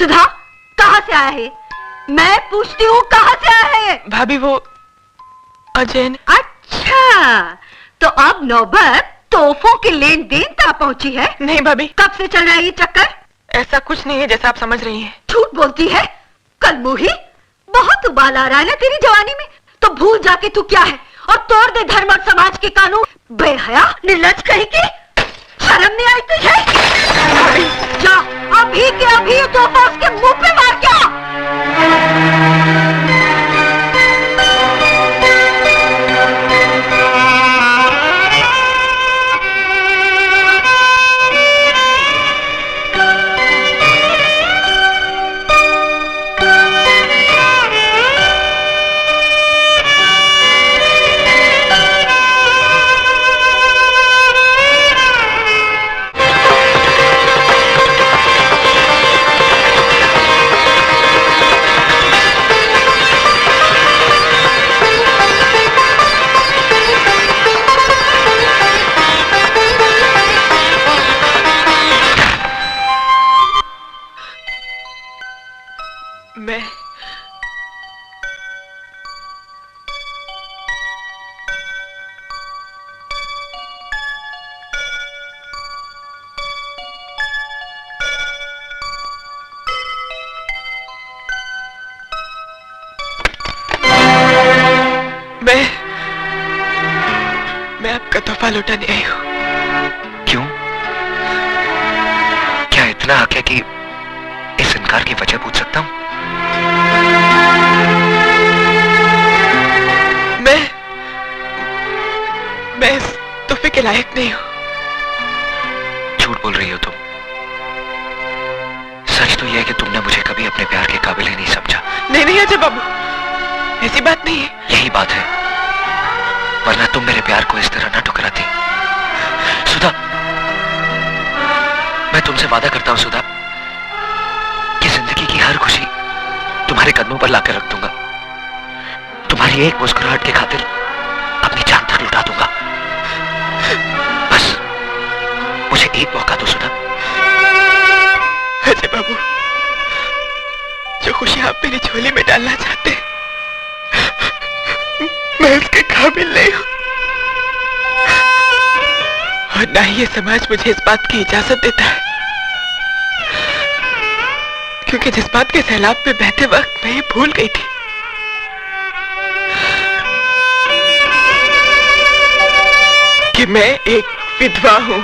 सुधा, कहाँ से आया है? मैं पूछती हूँ कहाँ से आया है? भाभी वो अजय ने। अच्छा, तो अब नौबत तोहफों के लेन देन तक पहुँची है? नहीं भाभी। कब से चल रहा है ये चक्कर? ऐसा कुछ नहीं है जैसा आप समझ रही हैं। झूठ बोलती है कलमुही, बहुत उबाल आ रहा है ना तेरी जवानी में। तो भूल जाके तू क्या है और तोड़ दे धर्म और समाज के कानून। बेहया निर्लज कहीं की, शर्म नहीं आई तुझे? जा अभी के अभी तोहफा उसके मुंह पे मार के आ। मैं आपका तोहफा लौटाने आई हूँ। क्यों? क्या इतना हक है कि इस इनकार की वजह पूछ सकता हूँ? मैं इस तोहफे के लायक नहीं हूँ। झूठ बोल रही हो तुम। सच तो यह है कि तुमने मुझे कभी अपने प्यार के काबिल ही नहीं समझा। नहीं अजय बाबू, ऐसी बात नहीं है। यही बात है, वरना तुम मेरे प्यार को इस तरह ना ठुकराती। सुधा, मैं तुमसे वादा करता हूं सुधा कि जिंदगी की हर खुशी तुम्हारे कदमों पर लाकर रख दूंगा। तुम्हारी एक मुस्कुराहट की खातिर अपनी जान तक लुटा दूंगा। बस मुझे एक मौका दो सुधा। अजय बाबू, जो खुशी आप मेरी झोली में डालना चाहते हैं, मैं उसके काबिल नहीं हूं और ना ही ये समाज मुझे इस बात की इजाजत देता है, क्योंकि जिस बात के सैलाब में बहते वक्त मैं ये भूल गई थी कि मैं एक विधवा हूं।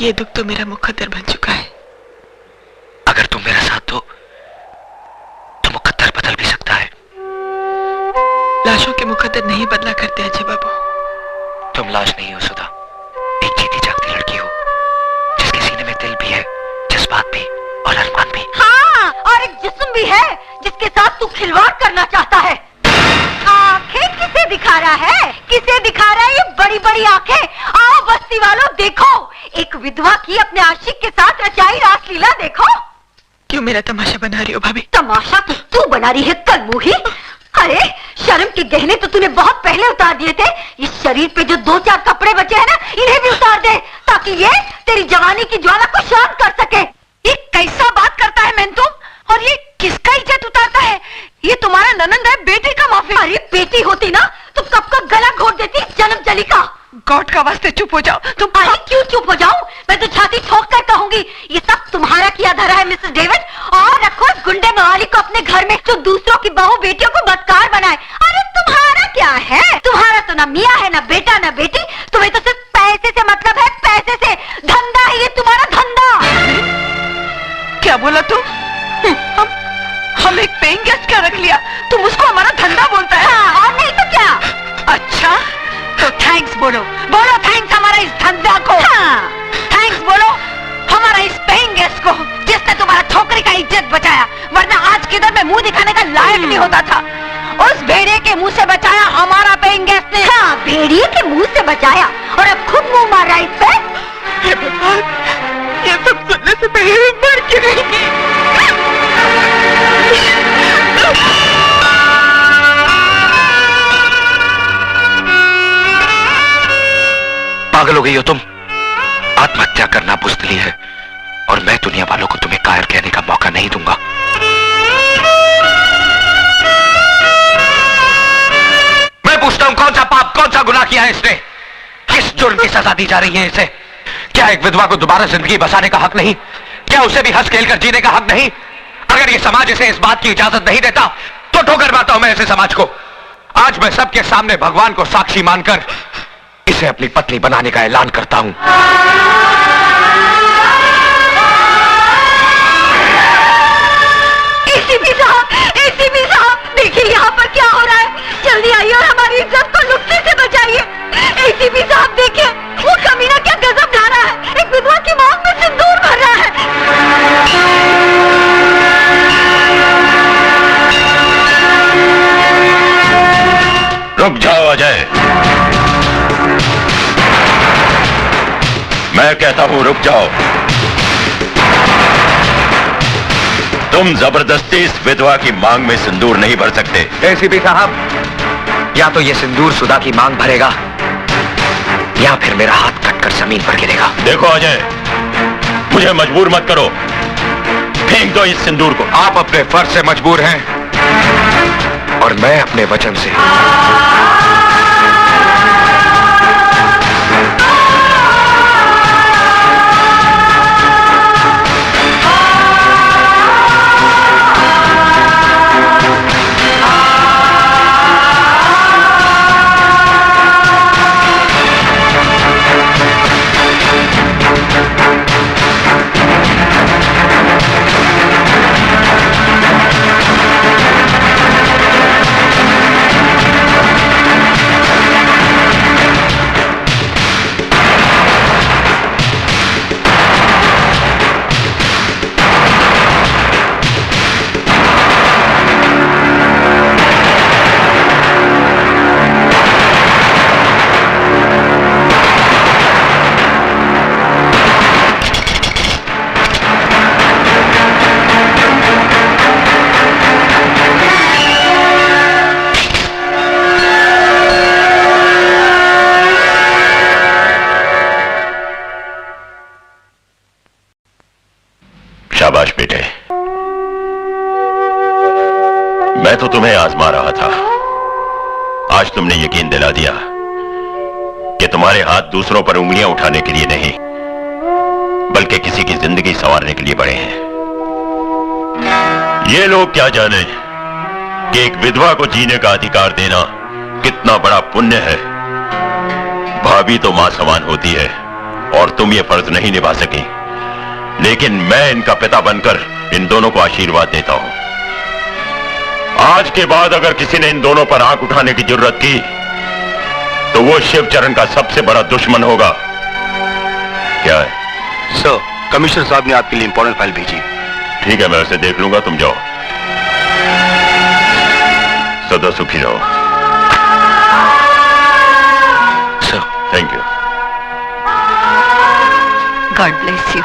ये दुख तो मेरा मुकद्दर बन चुका है। अगर तुम मेरा साथ दो तो मुकद्दर बदल भी सकता है। लाशों के मुकद्दर नहीं बदला करते अजय बाबू। तुम लाश नहीं हो सुधा, एक जीती जागती लड़की हो जिसके सीने में दिल भी है, जज्बात भी और अरमान भी। हाँ, और एक जिस्म भी है जिसके साथ तू खिलवाड़ करना चाहता है। आंखें किसे दिखा रहा है? किसे दिखा रहा है ये बड़ी बड़ी आंखें? आओ बस्ती वालों, देखो एक विधवा की अपने आशिक के साथ रचाई रासलीला देखो। क्यों मेरा तमाशा बना रही हो भाभी? तमाशा तो तू बना रही है कलमुही। अरे शर्म के गहने तो तूने बहुत पहले उतार दिए थे। इस शरीर पे जो 2-4 कपड़े बचे हैं ना, इन्हें भी उतार दे ताकि ये तेरी जवानी की ज्वाला को शांत कर सके। ये कैसा बात करता है मेंतुम? और ये किसका इज्जत उतारता है? ये तुम्हारा ननंद है, बेटी का माफी। अरे बेटी होती ना तो कब का गला घोट देती जन्म जली का। गॉड का वास्ते चुप हो जाओ तुम। अरे क्यों चुप हो जाऊं? मैं तो छाती ठोक कर कहूंगी ये सब तुम्हारा किया धरा है मिसेस डेविड। और रखो इस गुंडे मवाली को अपने घर में जो दूसरों की बहू बेटियों को बदकार बनाए। अरे तुम्हारा क्या है? तुम्हारा तो ना मियाँ है, ना बेटा, ना बेटी। तुम्हें तो सिर्फ पैसे से मतलब है। क्या बोला तुम? हम एक पेइंग गेस्ट क्या रख लिया? तुम उसको हमारा धंधा बोलता है? हाँ, और नहीं तो क्या? अच्छा, तो थैंक्स बोलो, बोलो थैंक्स हमारा इस धंधा को। हाँ। थैंक्स बोलो हमारा इस पेइंग गेस्ट को, जिसने तुम्हारा छोकरी का इज्जत बचाया, वरना आज के दौर में मुंह दिखाने का लायक नहीं होता था। उस भेड़िए के मुंह से बचाया हमारा पेइंग गेस्ट ने। हाँ, भेड़िए के मुंह से बचाया और अब खुद मुंह मार रहा है इस पे। हे भगवान, ये सब सुनने से पहले मैं मर क्यों नहीं गई? पागल हो गई हो तुम? आत्महत्या करना बुज़दिली है और मैं दुनिया वालों को तुम्हें कायर कहने का मौका नहीं दूंगा। मैं पूछता हूं, कौन सा पाप, कौन सा गुनाह किया है इसने? किस जुर्म की सजा दी जा रही है इसे? क्या एक विधवा को दोबारा जिंदगी बसाने का हक नहीं? क्या उसे भी हंस खेल कर जीने का हक नहीं? अगर ये समाज इसे इस बात की इजाजत नहीं देता तो ठोकर मारता हूं मैं ऐसे समाज को। आज मैं सबके सामने भगवान को साक्षी मानकर इसे अपनी पत्नी बनाने का ऐलान करता हूं। एसीपी साहब, देखिए यहाँ पर क्या हो रहा है। जल्दी आइए और हमारी इज्जत को लुटने से बचाइए। एसीपी साहब देखिए, वो कमीना क्या गजब ला रहा है। एक विधवा की मांग में सिंदूर भर रहा है। रुक जाओ अजय, मैं कहता हूं रुक जाओ। तुम जबरदस्ती इस विधवा की मांग में सिंदूर नहीं भर सकते। एसीपी साहब, या तो ये सिंदूर सुधा की मांग भरेगा या फिर मेरा हाथ कटकर जमीन पर गिरेगा। देखो अजय, मुझे मजबूर मत करो, फेंक दो इस सिंदूर को। आप अपने फर्ज से मजबूर हैं और मैं अपने वचन से। शाबाश बेटे, मैं तो तुम्हें आजमा रहा था। आज तुमने यकीन दिला दिया कि तुम्हारे हाथ दूसरों पर उंगलियां उठाने के लिए नहीं, बल्कि किसी की जिंदगी संवारने के लिए बड़े हैं। ये लोग क्या जाने कि एक विधवा को जीने का अधिकार देना कितना बड़ा पुण्य है। भाभी तो मां समान होती है और तुम ये फर्ज नहीं निभा सकी, लेकिन मैं इनका पिता बनकर इन दोनों को आशीर्वाद देता हूं। आज के बाद अगर किसी ने इन दोनों पर आंख उठाने की जरूरत की तो वो शिवचरण का सबसे बड़ा दुश्मन होगा। क्या है? सर, कमिश्नर साहब ने आपके लिए इंपॉर्टेंट फाइल भेजी। ठीक है, मैं उसे देख लूंगा, तुम जाओ। सदा सुखी रहो। Sir, thank you. God bless you.